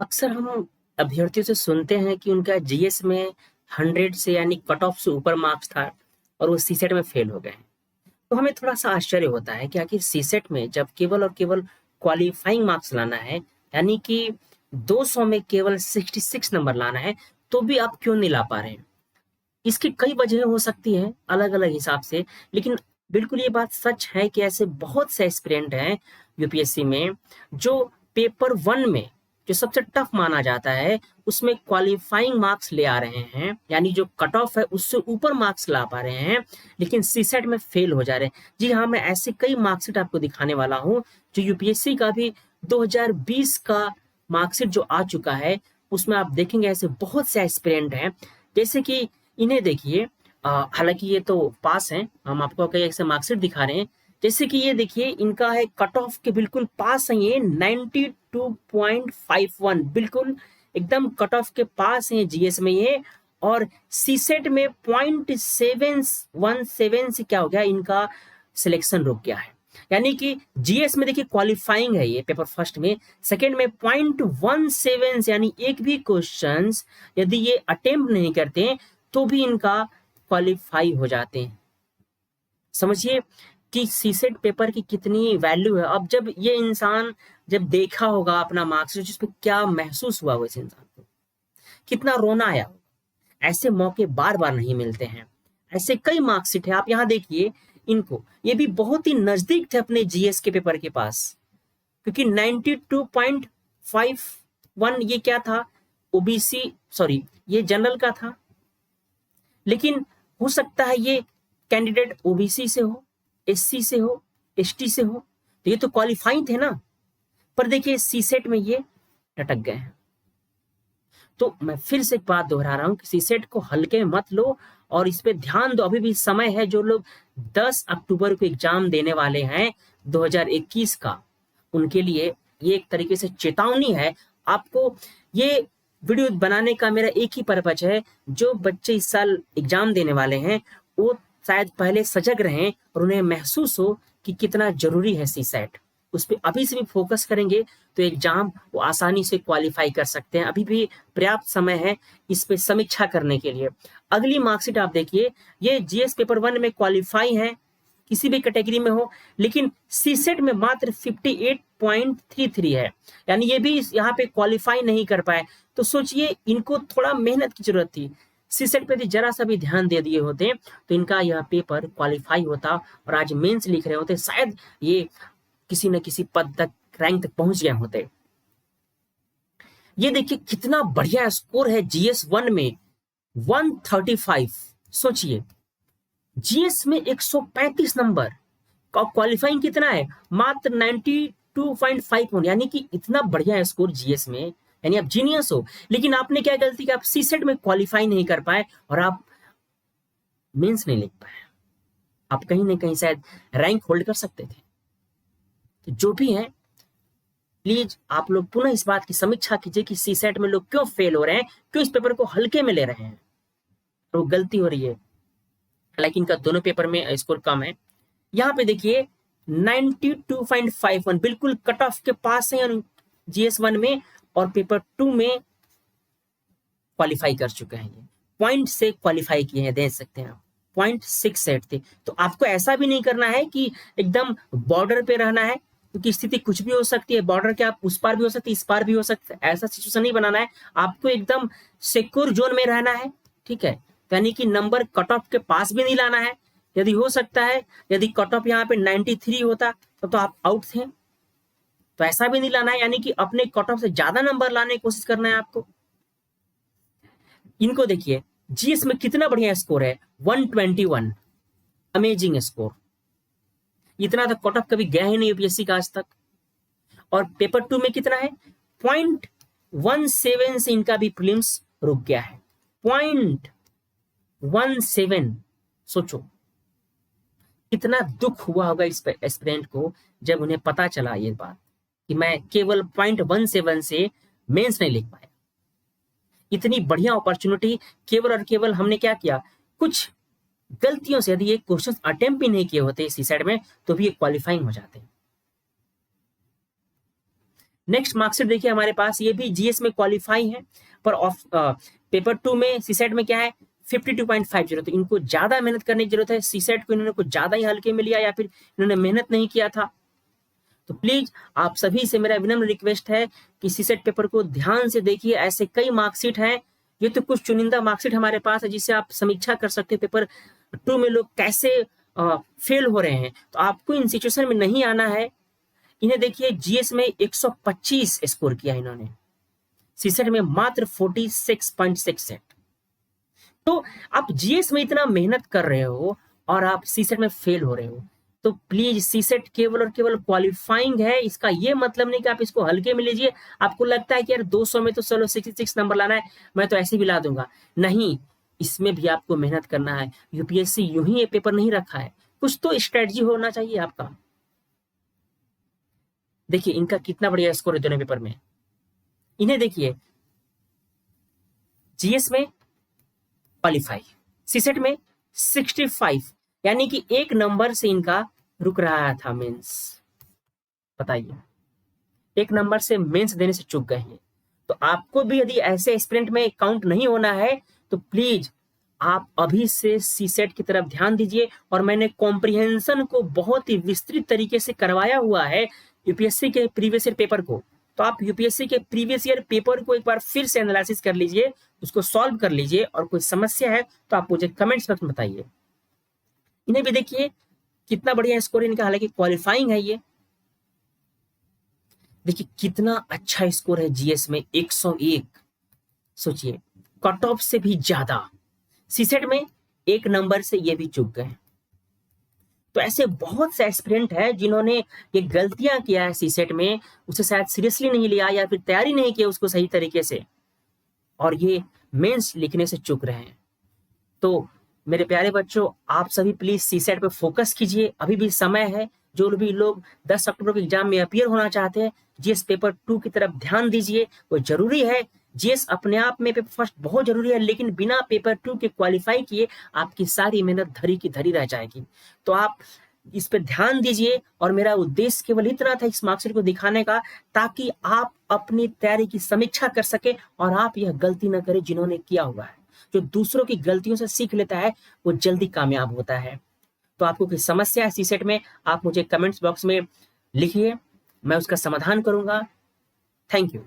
अक्सर हम अभ्यर्थियों से सुनते हैं कि उनका जीएस में 100 से यानी कट ऑफ से ऊपर मार्क्स था और वो सीसेट में फेल हो गए हैं। तो हमें थोड़ा सा आश्चर्य होता है कि आखिर सीसेट में जब केवल और केवल क्वालिफाइंग मार्क्स लाना है, यानी कि 200 में केवल 66 नंबर लाना है, तो भी आप क्यों नहीं ला पा रहे हैं। इसकी कई वजह हो सकती है अलग अलग हिसाब से, लेकिन बिल्कुल ये बात सच है कि ऐसे बहुत से एस्पिरेंट हैं यूपीएससी में जो पेपर वन में जो सबसे टफ माना जाता है उसमें क्वालिफाइंग मार्क्स ले आ रहे हैं, यानी जो कट ऑफ है उससे ऊपर मार्क्स ला पा रहे हैं, लेकिन सीसेट में फेल हो जा रहे हैं। जी हाँ, मैं ऐसे कई मार्कशीट आपको दिखाने वाला हूँ जो यूपीएससी का भी 2020 का मार्कशीट जो आ चुका है, उसमें आप देखेंगे ऐसे बहुत से एस्पिरेंट हैं। जैसे कि इन्हें देखिए, हालांकि ये तो पास हैं, हम आपको कई ऐसे मार्कशीट दिखा रहे हैं। जैसे कि ये देखिए, इनका है कट ऑफ के बिल्कुल पास है, ये 92.51, बिल्कुल एकदम कट ऑफ के पास है जीएस में ये। और सीसेट में 0.717 से क्या हो गया, इनका सिलेक्शन रुक गया है। यानी कि जीएस में देखिए क्वालिफाइंग है ये पेपर फर्स्ट में, सेकंड में 0.17 यानी एक भी क्वेश्चन यदि ये अटेम्प्ट नहीं करते तो भी इनका क्वालिफाई हो जाते हैं। समझिए कि सीसेट पेपर की कितनी वैल्यू है। अब जब ये इंसान जब देखा होगा अपना मार्क्स, जिस पे क्या महसूस हुआ इस इंसान को, कितना रोना आया होगा। ऐसे मौके बार बार नहीं मिलते हैं। ऐसे कई मार्कशीट है, आप यहाँ देखिए इनको, ये भी बहुत ही नजदीक थे अपने जीएस के पेपर के पास, क्योंकि 92.51 ये क्या था, ओबीसी, सॉरी ये जनरल का था, लेकिन हो सकता है ये कैंडिडेट ओबीसी से हो, एससी से हो, एसटी से हो, तो ये तो क्वालिफाइंग थे ना। पर देखिए सीसेट में ये अटक गए हैं। तो मैं फिर से एक बात दोहरा रहा हूं कि सीसेट को हल्के में मत लो और इस पे ध्यान दो। अभी भी समय है। जो लोग 10 अक्टूबर को एग्जाम देने वाले हैं 2021 का, उनके लिए ये एक तरीके से चेतावनी है। आपको ये वीडियो बनाने का मेरा एक ही पर्पज है, जो बच्चे इस साल एग्जाम देने वाले हैं वो शायद पहले सजग रहें और उन्हें महसूस हो कि कितना जरूरी है सी सेट। उस पर अभी से भी फोकस करेंगे तो एग्जाम वो आसानी से क्वालिफाई कर सकते हैं। अभी भी पर्याप्त समय है इस पे समीक्षा करने के लिए। अगली मार्कशीट आप देखिए, ये जीएस पेपर वन में क्वालिफाई है, किसी भी कैटेगरी में हो, लेकिन सीसेट में मात्र 58.33 है, यानी ये भी यहाँ पे क्वालिफाई नहीं कर पाए। तो सोचिए इनको थोड़ा मेहनत की जरूरत थी। सीसेट पे यदि जरा सा भी ध्यान दे दिए होते तो इनका यह पेपर क्वालिफाई होता और आज मेंस लिख रहे होते, शायद ये किसी न किसी पद तक, रैंक तक पहुंच गए होते। ये देखिए कितना बढ़िया स्कोर है जीएस वन में, 135। सोचिए जीएस में 135 नंबर, क्वालिफाइंग कितना है, मात्र 92.51, यानी कि इतना बढ़िया स्कोर जीएस में, यानी आप जीनियस हो। लेकिन आपने क्या गलती की, आप सीसेट में क्वालिफाई नहीं कर पाए और आप मेंस नहीं लिख पाए। आप कहीं ना कहीं शायद रैंक होल्ड कर सकते थे। तो जो भी है, प्लीज आप लोग पुनः इस बात की समीक्षा कीजिए कि सीसेट में लोग क्यों फेल हो रहे हैं, क्यों इस पेपर को हल्के में ले रहे हैं, तो गलती हो रही है। हालांकि इनका दोनों पेपर में स्कोर कम है। यहाँ पे देखिए 92.51 बिल्कुल कट ऑफ के पास है जीएस वन में, और पेपर टू में क्वालिफाई कर चुके हैं। ये पॉइंट से क्वालिफाई किए हैं, देख सकते हैं आप, 0.68 थे। तो आपको ऐसा भी नहीं करना है कि एकदम बॉर्डर पे रहना है, क्योंकि स्थिति कुछ भी हो सकती है। बॉर्डर के आप उस पार भी हो सकती है, इस पार भी हो सकता है, ऐसा सिचुएशन नहीं बनाना है। आपको एकदम सिक्योर जोन में रहना है, ठीक है। यानी कि नंबर कट ऑफ के पास भी नहीं लाना है। यदि हो सकता है, यदि कट ऑफ यहाँ पे 93 होता तो आप आउट थे, तो ऐसा भी नहीं लाना है। यानी कि अपने कट ऑफ से ज्यादा नंबर लाने की कोशिश करना है आपको। इनको देखिए जीएस में कितना बढ़िया स्कोर है, 121, अमेजिंग स्कोर। इतना तो कट ऑफ कभी गया ही नहीं यूपीएससी का आज तक। और पेपर टू में कितना है, 0.17 से इनका भी प्रीलिम्स रुक गया है, 0.17। सोचो कितना दुख हुआ होगा इस एस्पिरेंट को जब उन्हें पता चला ये बात कि मैं केवल 0.17 से मेंस नहीं लिख पाया। इतनी बढ़िया अपॉर्चुनिटी, केवल और केवल हमने क्या किया, कुछ गलतियों से यदि ये क्वेश्चन अटेम्प्ट भी नहीं किए होते इसी साइड में, तो भी ये क्वालिफाइंग हो जाते। नेक्स्ट मार्कशीट देखिए हमारे पास, ये भी जीएस में क्वालिफाई है, पर ऑफ पेपर 2 में सीसेट में क्या है 52.50, तो इनको ज्यादा मेहनत करने की जरूरत है। सीसेट को इन्होंने कुछ ज्यादा ही हल्के में लिया या फिर इन्होंने मेहनत नहीं किया था। तो प्लीज आप सभी से मेरा विनम्र रिक्वेस्ट है कि सीसेट पेपर को ध्यान से देखिए। ऐसे कई मार्कशीट हैं, ये तो कुछ चुनिंदा मार्कशीट हमारे पास है जिससे आप समीक्षा कर सकते हो पेपर 2 में लोग कैसे फेल हो रहे हैं। तो आपको इन सिचुएशन में नहीं आना है। इन्हें देखिए जीएस में 125 स्कोर किया इन्होंने, सीसेट में मात्र 46.67। तो आप जीएस में इतना मेहनत कर रहे हो और आप सीसेट में फेल हो रहे हो, तो प्लीज सीसेट केवल और केवल क्वालिफाइंग है। इसका ये मतलब नहीं कि आप इसको हल्के में लीजिए। आपको लगता है कि यार 200 में तो चलो 66 नंबर लाना है, मैं तो ऐसे भी ला दूंगा। नहीं, इसमें भी आपको मेहनत करना है। यूपीएससी यूं ही ये पेपर नहीं रखा है, कुछ तो स्ट्रेटजी होना चाहिए आपका। देखिए इनका कितना बढ़िया स्कोर है दोनों पेपर में। इन्हें देखिए जीएस में क्वालिफाई, सीसेट में 65, यानी कि एक नंबर से इनका रुक रहा था मेंस। बताइए, एक नंबर से मेंस देने से चूक गए हैं। तो आपको भी यदि ऐसे एस्पिरेंट में काउंट नहीं होना है तो प्लीज आप अभी से सीसेट की तरफ ध्यान दीजिए। और मैंने कॉम्प्रिहेंशन को बहुत ही विस्तृत तरीके से करवाया हुआ है यूपीएससी के प्रीवियस ईयर पेपर को। तो आप यूपीएससी के प्रीवियस ईयर पेपर को एक बार फिर से एनालिसिस कर लीजिए, उसको सॉल्व कर लीजिए, और कोई समस्या है तो आप मुझे कमेंट्स बॉक्स में बताइए। इन्हें भी देखिए कितना बढ़िया स्कोर इनका, हालांकि क्वालिफाइंग है ये। देखिए कितना अच्छा स्कोर है जीएस में 101। सोचिए कट ऑफ से भी ज्यादा। सीसेट में एक नंबर से ये भी चूक गए। तो ऐसे बहुत से एस्पिरेंट है जिन्होंने ये गलतियां किया है सीसेट में, उसे शायद सीरियसली नहीं लिया या फिर तैयारी नहीं की उसको सही तरीके से, और ये मेंस लिखने से चूक रहे हैं। तो मेरे प्यारे बच्चों, आप सभी प्लीज सीसेट पे फोकस कीजिए, अभी भी समय है। जो भी लोग 10 अक्टूबर के एग्जाम में अपीयर होना चाहते हैं, जीएस पेपर 2 की तरफ ध्यान दीजिए, वो जरूरी है। जीएस अपने आप में पेपर फर्स्ट बहुत जरूरी है, लेकिन बिना पेपर 2 के क्वालिफाई किए आपकी सारी मेहनत धरी की धरी रह जाएगी। तो आप इस पे ध्यान दीजिए, और मेरा उद्देश्य केवल इतना था इस मार्कशीट को दिखाने का, ताकि आप अपनी तैयारी की समीक्षा कर सके और आप यह गलती न करें जिन्होंने किया हुआ है। जो दूसरों की गलतियों से सीख लेता है वो जल्दी कामयाब होता है। तो आपको कोई समस्या है सीसेट में, आप मुझे कमेंट्स बॉक्स में लिखिए, मैं उसका समाधान करूंगा। Thank you.